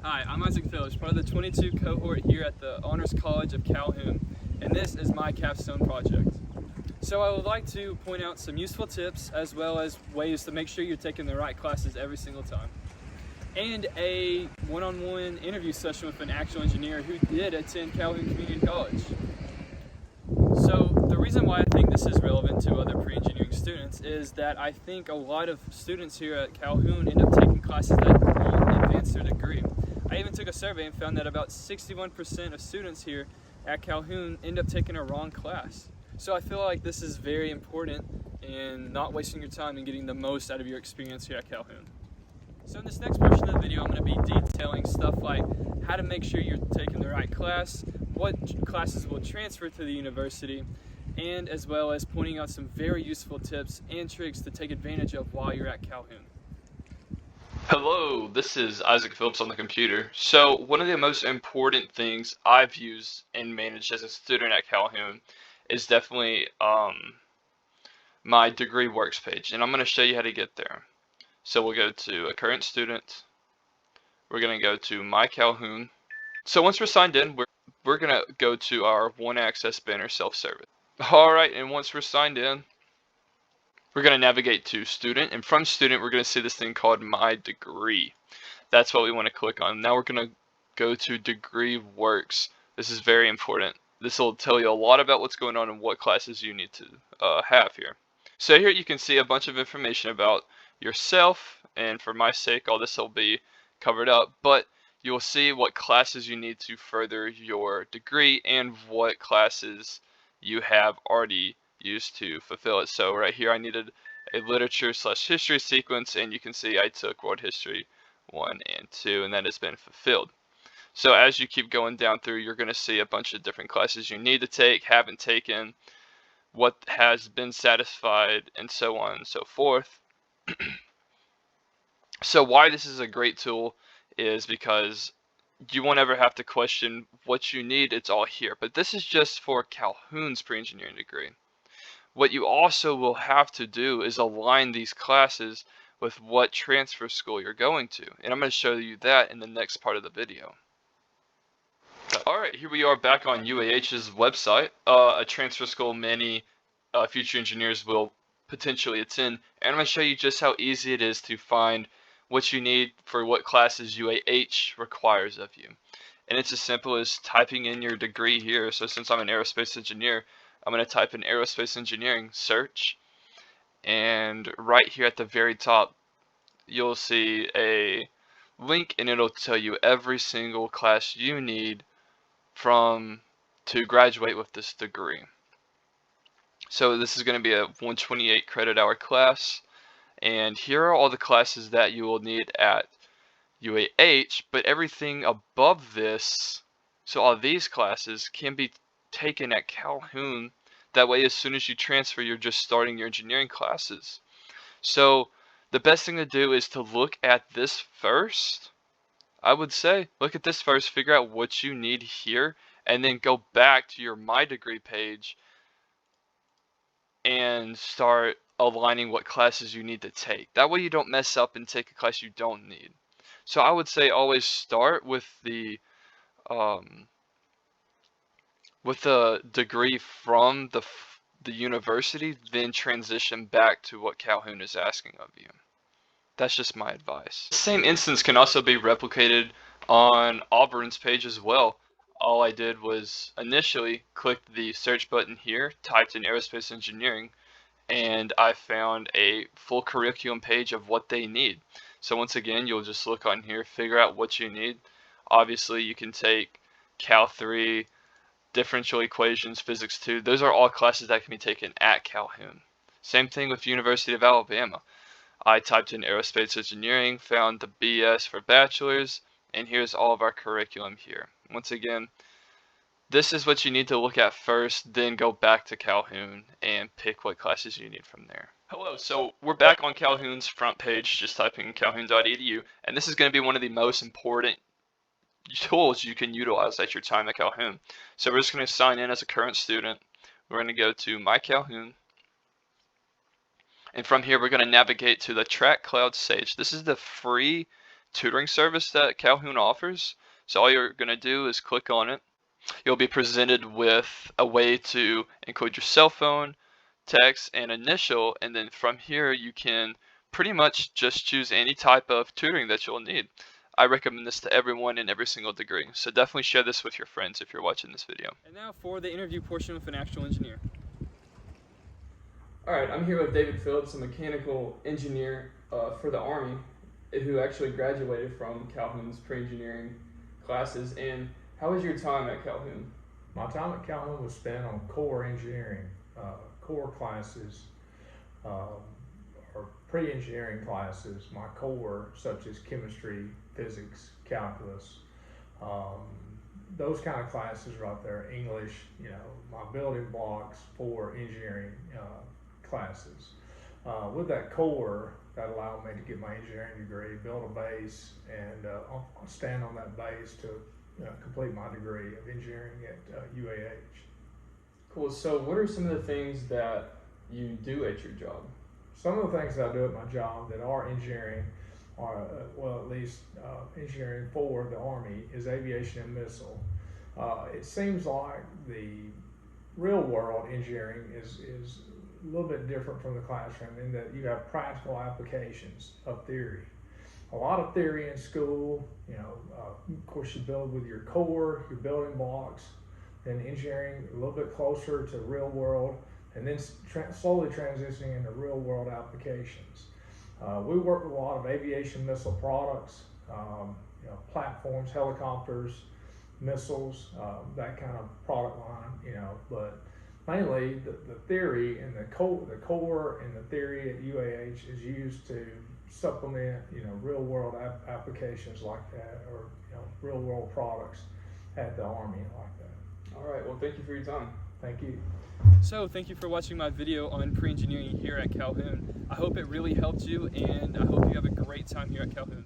Hi, I'm Isaac Phillips, part of the 22 cohort here at the Honors College of Calhoun, and this is my Capstone project. So I would like to point out some useful tips as well as ways to make sure you're taking the right classes every single time. And a one-on-one interview session with an actual engineer who did attend Calhoun Community College. So the reason why I think this is relevant to other pre-engineering students is that I think a lot of students here at Calhoun end up taking classes that won't advance their degree. I even took a survey and found that about 61% of students here at Calhoun end up taking a wrong class. So I feel like this is very important in not wasting your time and getting the most out of your experience here at Calhoun. So in this next portion of the video, I'm going to be detailing stuff like how to make sure you're taking the right class, what classes will transfer to the university, and as well as pointing out some very useful tips and tricks to take advantage of while you're at Calhoun. Hello, this is Isaac Phillips on the computer. So one of the most important things I've used and managed as a student at Calhoun is definitely my degree works page, and I'm going to show you how to get there. So we'll go to a current student. We're going to go to My Calhoun. So once we're signed in, we're going to go to our One Access banner self-service. Alright, and once we're signed in, we're going to navigate to student, and from student we're going to see this thing called My Degree. That's what we want to click on. Now we're going to go to degree works. This is very important. This will tell you a lot about what's going on and what classes you need to have here. So here you can see a bunch of information about yourself, and for my sake all this will be covered up, but you will see what classes you need to further your degree and what classes you have already used to fulfill it. So right here I needed a literature/history sequence, and you can see I took world history 1 and 2, and that has been fulfilled. So as you keep going down through, you're going to see a bunch of different classes you need to take, haven't taken, what has been satisfied, and so on and so forth. So why this is a great tool is because you won't ever have to question what you need. It's all here. But this is just for Calhoun's pre-engineering degree. What you also will have to do is align these classes with what transfer school you're going to. And I'm going to show you that in the next part of the video. Alright, here we are back on UAH's website, a transfer school many future engineers will potentially attend. And I'm going to show you just how easy it is to find what you need for what classes UAH requires of you. And it's as simple as typing in your degree here. So since I'm an aerospace engineer, I'm going to type in aerospace engineering search, and right here at the very top you'll see a link, and it'll tell you every single class you need to graduate with this degree. So this is going to be a 128 credit hour class, and here are all the classes that you will need at UAH, but everything above this, so all these classes, can be taken at Calhoun. That way as soon as you transfer, you're just starting your engineering classes. So the best thing to do is to look at this first. I would say look at this first, figure out what you need here, and then go back to your My Degree page and start aligning what classes you need to take. That way you don't mess up and take a class you don't need. So I would say always start with the degree from the university, then transition back to what Calhoun is asking of you. That's just my advice. The same instance can also be replicated on Auburn's page as well. All I did was initially click the search button here, typed in aerospace engineering, and I found a full curriculum page of what they need. So once again, you'll just look on here, figure out what you need. Obviously, you can take Cal 3, differential equations, physics 2. Those are all classes that can be taken at Calhoun. Same thing with University of Alabama. I typed in aerospace engineering, found the BS for bachelor's, and here's all of our curriculum here. Once again, this is what you need to look at first, then go back to Calhoun and pick what classes you need from there. Hello, so we're back on Calhoun's front page, just typing calhoun.edu, and this is going to be one of the most important tools you can utilize at your time at Calhoun. So we're just going to sign in as a current student. We're going to go to My Calhoun, and from here we're going to navigate to the Track Cloud Sage. This is the free tutoring service that Calhoun offers. So all you're going to do is click on it. You'll be presented with a way to include your cell phone, text, and initial, and then from here you can pretty much just choose any type of tutoring that you'll need. I recommend this to everyone in every single degree, so definitely share this with your friends if you're watching this video. And now for the interview portion with an actual engineer. Alright, I'm here with David Phillips, a mechanical engineer for the Army, who actually graduated from Calhoun's pre-engineering classes. And how was your time at Calhoun? My time at Calhoun was spent on core engineering, core classes, or pre-engineering classes. My core, such as chemistry, physics, calculus, those kind of classes right there, English, my building blocks for engineering classes. With that core, that allowed me to get my engineering degree, build a base, and stand on that base to complete my degree of engineering at UAH. Cool. So what are some of the things that you do at your job? Some of the things that I do at my job that are engineering, or at least engineering for the Army, is aviation and missile. It seems like the real world engineering is a little bit different from the classroom in that you have practical applications of theory. A lot of theory in school, of course you build with your core, your building blocks, then engineering a little bit closer to real world, and then slowly transitioning into real world applications. We work with a lot of aviation missile products, platforms, helicopters, missiles, that kind of product line, but mainly the theory and the core and the theory at UAH is used to supplement, real world applications like that, or real world products at the Army like that. All right. Well, thank you for your time. Thank you. So thank you for watching my video on pre-engineering here at Calhoun. I hope it really helped you, and I hope you have a great time here at Calhoun.